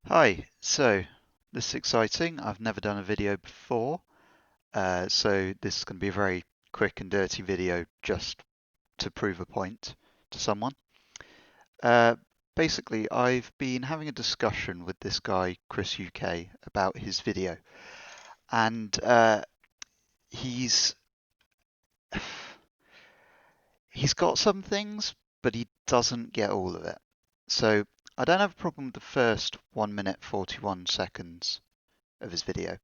Hi, so this is exciting. I've never done a video before, so this is going to be a very quick and dirty video just to prove a point to someone. Uh, Basically, I've been having a discussion with this guy, Chris UK, about his video, and he's he's got some things, but he doesn't get all of it. So I don't have a problem with the first 1 minute 41 seconds of his video.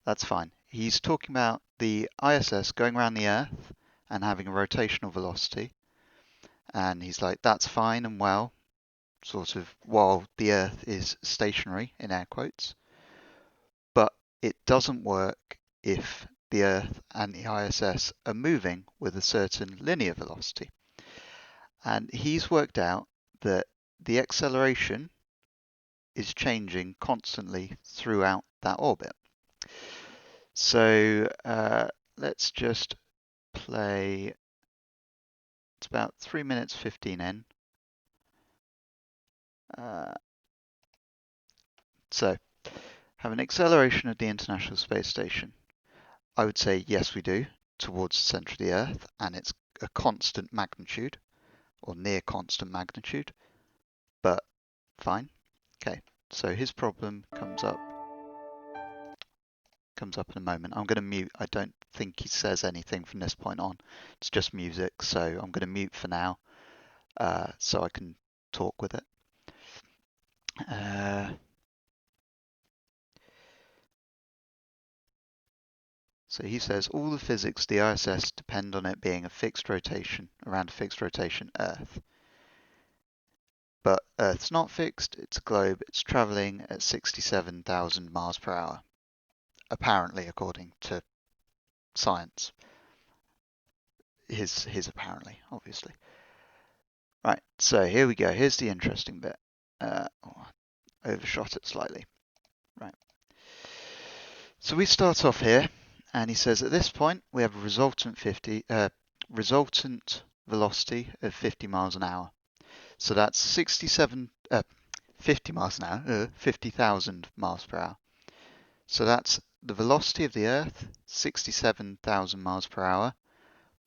That's fine. He's talking about the ISS going around the Earth and having a rotational velocity. And he's like, that's fine and well, sort of, while the Earth is stationary, in air quotes. But it doesn't work if the Earth and the ISS are moving with a certain linear velocity. And he's worked out that the acceleration is changing constantly throughout that orbit. So let's just play. It's about 3 minutes 15 in. Uh, so, have an acceleration of the International Space Station. I would say yes, we do, towards the centre of the Earth, and it's a constant magnitude, or near constant magnitude, but fine. Okay, so his problem comes up in a moment. I'm going to mute. I don't think he says anything from this point on. It's just music, so I'm going to mute for now, so I can talk with it. So he says all the physics of the ISS depend on it being a fixed rotation around a fixed rotation Earth. But Earth's not fixed, it's a globe, it's travelling at 67,000 miles per hour. Apparently, according to science. His apparently, obviously. Right, so here we go. Here's the interesting bit. Overshot it slightly. Right. So we start off here, and he says at this point we have a resultant velocity of 50 miles an hour. So that's 50 miles an hour, 50,000 miles per hour. So that's the velocity of the Earth, 67,000 miles per hour,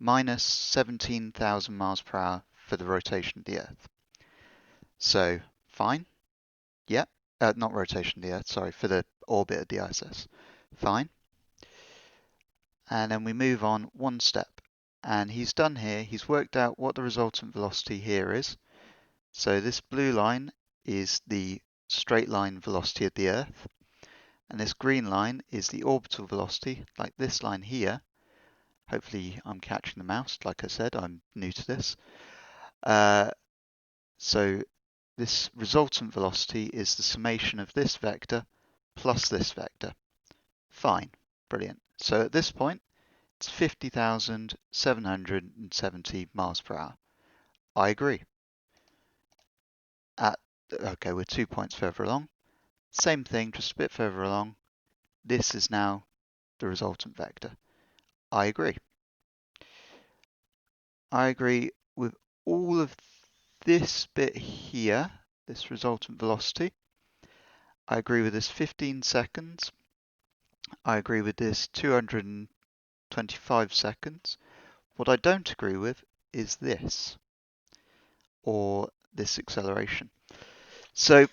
minus 17,000 miles per hour for the rotation of the Earth. So fine. Yeah. Not rotation of the Earth, sorry, for the orbit of the ISS. Fine. And then we move on one step. And he's done here, he's worked out what the resultant velocity here is. So this blue line is the straight line velocity of the Earth. And this green line is the orbital velocity, like this line here. Hopefully I'm catching the mouse. Like I said, I'm new to this. So this resultant velocity is the summation of this vector plus this vector. Fine, brilliant. So at this point, it's 50,770 miles per hour. I agree. Okay, we're 2 points further along. Same thing, just a bit further along. This is now the resultant vector. I agree. I agree with all of this bit here, this resultant velocity. I agree with this 15 seconds. I agree with this 225 seconds. What I don't agree with is this, or this acceleration. So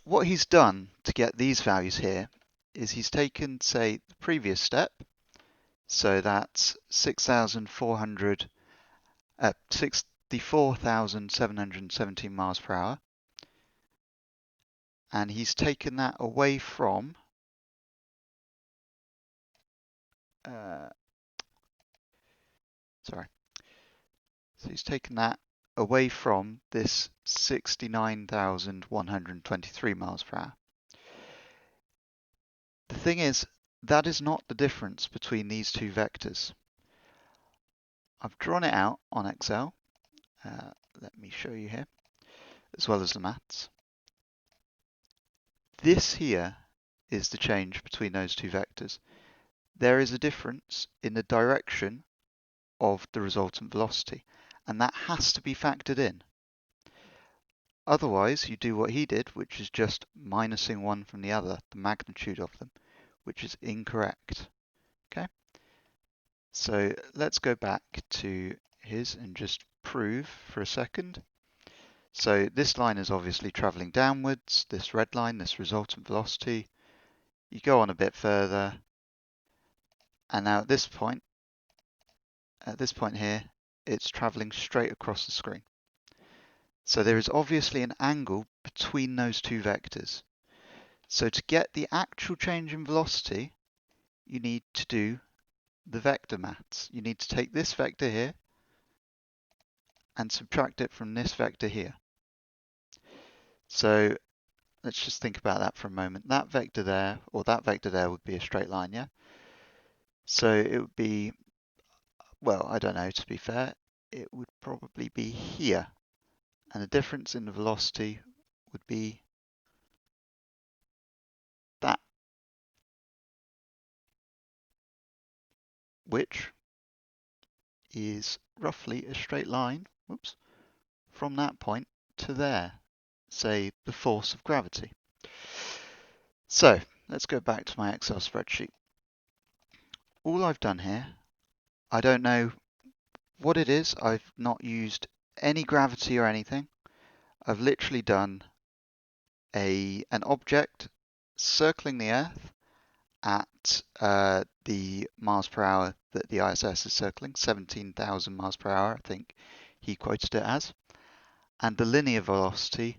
what he's done to get these values here is he's taken, say, the previous step, so that's 64,717 miles per hour, and he's taken that away from so he's taken that away from this 69,123 miles per hour. The thing is, that is not the difference between these two vectors. I've drawn it out on Excel. Let me show you here, as well as the maths. This here is the change between those two vectors. There is a difference in the direction of the resultant velocity, and that has to be factored in. Otherwise, you do what he did, which is just minusing one from the other, the magnitude of them, which is incorrect. Okay? So let's go back to his and just prove for a second. So this line is obviously traveling downwards, this red line, this resultant velocity. You go on a bit further, and now at this point here, it's traveling straight across the screen. So there is obviously an angle between those two vectors. So to get the actual change in velocity, you need to do the vector maths. You need to take this vector here and subtract it from this vector here. So let's just think about that for a moment. That vector there, or that vector there, would be a straight line, yeah? So it would be, well, I don't know, to be fair, it would probably be here. And the difference in the velocity would be that, which is roughly a straight line, whoops, from that point to there, say the force of gravity. So let's go back to my Excel spreadsheet. All I've done here, I don't know what it is. I've not used any gravity or anything. I've literally done an object circling the Earth at the miles per hour that the ISS is circling, 17,000 miles per hour, I think he quoted it as, and the linear velocity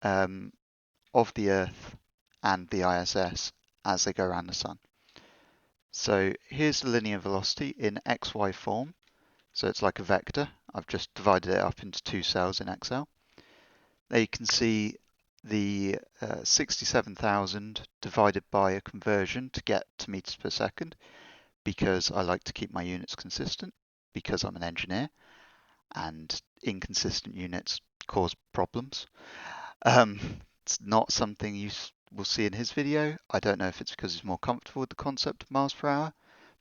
of the Earth and the ISS as they go around the Sun. So here's the linear velocity in XY form. So it's like a vector. I've just divided it up into two cells in Excel. There you can see the 67,000 divided by a conversion to get to meters per second, because I like to keep my units consistent, because I'm an engineer and inconsistent units cause problems. It's not something you will see in his video. I don't know if it's because he's more comfortable with the concept of miles per hour,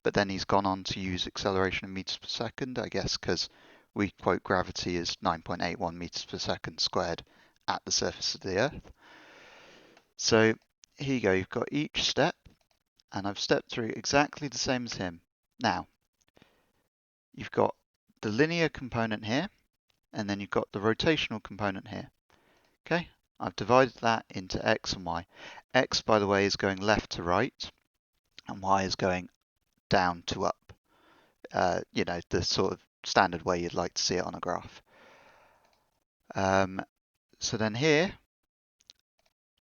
but then he's gone on to use acceleration in meters per second, I guess because we quote gravity as 9.81 meters per second squared at the surface of the Earth. So here you go, you've got each step, and I've stepped through exactly the same as him. Now, you've got the linear component here, and then you've got the rotational component here. Okay, I've divided that into x and y. X, by the way, is going left to right, and y is going down to up. You know, the sort of standard way you'd like to see it on a graph. So then here,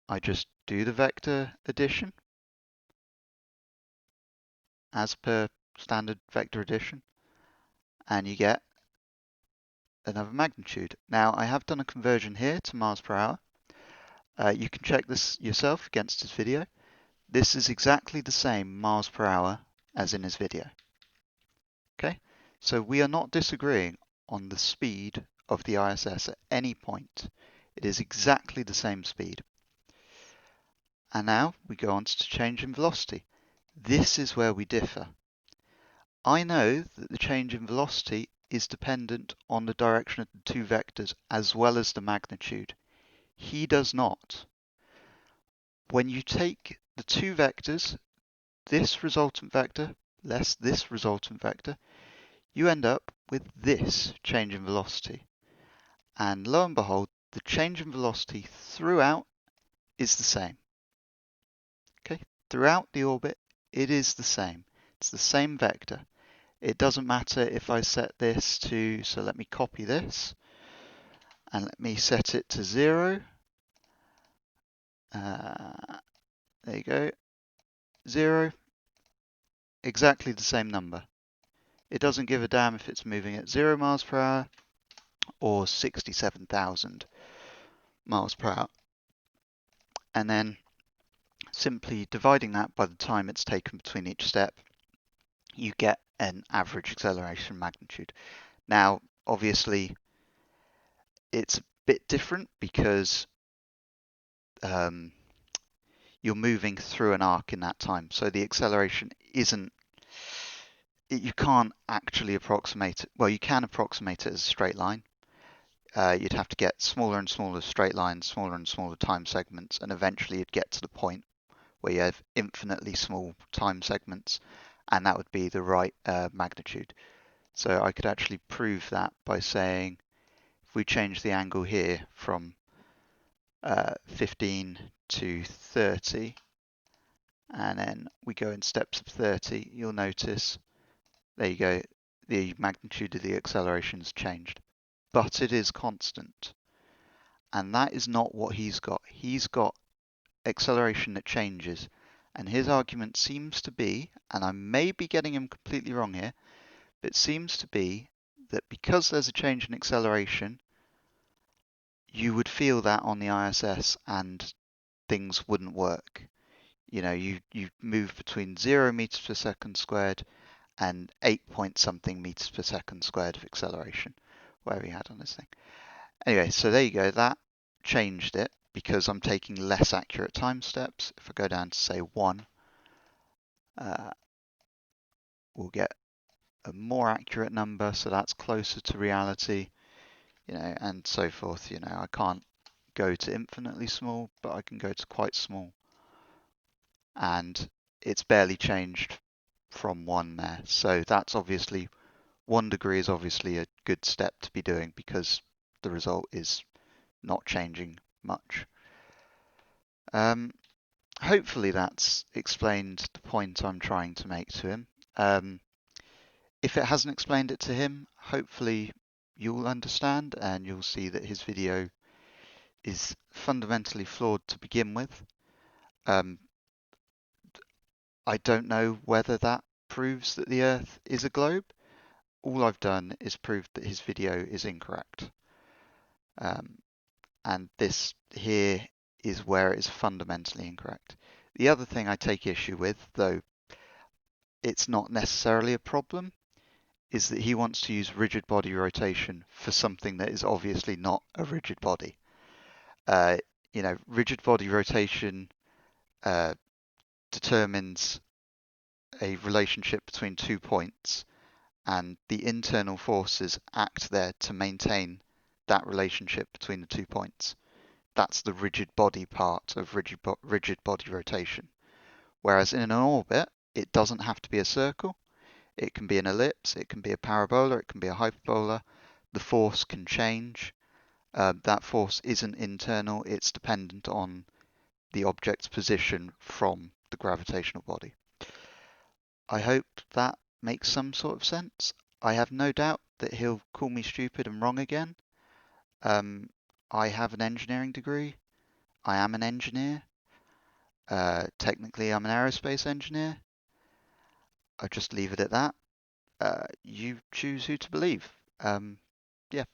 I just do the vector addition as per standard vector addition, and you get another magnitude. Now, I have done a conversion here to miles per hour. You can check this yourself against his video. This is exactly the same miles per hour as in his video. Okay, so we are not disagreeing on the speed of the ISS at any point. It is exactly the same speed. And now we go on to change in velocity. This is where we differ. I know that the change in velocity is dependent on the direction of the two vectors as well as the magnitude. He does not. When you take the two vectors, this resultant vector less this resultant vector, you end up with this change in velocity. And lo and behold, the change in velocity throughout is the same. Okay, throughout the orbit, it is the same. It's the same vector. It doesn't matter if I set this to, so let me copy this, and let me set it to 0. There you go, 0, exactly the same number. It doesn't give a damn if it's moving at 0 miles per hour or 67,000 miles per hour. And then simply dividing that by the time it's taken between each step, you get an average acceleration magnitude. Now, obviously, it's a bit different because you're moving through an arc in that time. So the acceleration isn't, you can't actually approximate it. Well, you can approximate it as a straight line. you'd have to get smaller and smaller straight lines, smaller and smaller time segments, and eventually you'd get to the point where you have infinitely small time segments, and that would be the right magnitude. So I could actually prove that by saying if we change the angle here from 15 to 30, and then we go in steps of 30, you'll notice, there you go, the magnitude of the acceleration's changed. But it is constant. And that is not what he's got. He's got acceleration that changes. And his argument seems to be, and I may be getting him completely wrong here, but it seems to be that because there's a change in acceleration, you would feel that on the ISS and things wouldn't work. You know, you move between 0 meters per second squared and 8 point something meters per second squared of acceleration, whatever he had on this thing. Anyway, so there you go. That changed it because I'm taking less accurate time steps. If I go down to say 1, we'll get a more accurate number, so that's closer to reality, you know, and so forth. You know, I can't go to infinitely small, but I can go to quite small. And it's barely changed from 1 there. So that's obviously, 1 degree is obviously a good step to be doing because the result is not changing much. Hopefully that's explained the point I'm trying to make to him. If it hasn't explained it to him, hopefully you'll understand and you'll see that his video is fundamentally flawed to begin with. I don't know whether that proves that the Earth is a globe. All I've done is prove that his video is incorrect. And this here is where it is fundamentally incorrect. The other thing I take issue with, though it's not necessarily a problem, is that he wants to use rigid body rotation for something that is obviously not a rigid body. You know, rigid body rotation determines a relationship between 2 points, and the internal forces act there to maintain that relationship between the 2 points. That's the rigid body part of rigid body rotation. Whereas in an orbit, it doesn't have to be a circle. It can be an ellipse, it can be a parabola, it can be a hyperbola. The force can change. That force isn't internal, it's dependent on the object's position from the gravitational body. I hope that makes some sort of sense. I have no doubt that he'll call me stupid and wrong again. I have an engineering degree. I am an engineer. Technically, I'm an aerospace engineer. I'll just leave it at that. You choose who to believe. Yeah,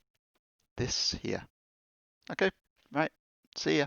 this here. Okay, right. See ya.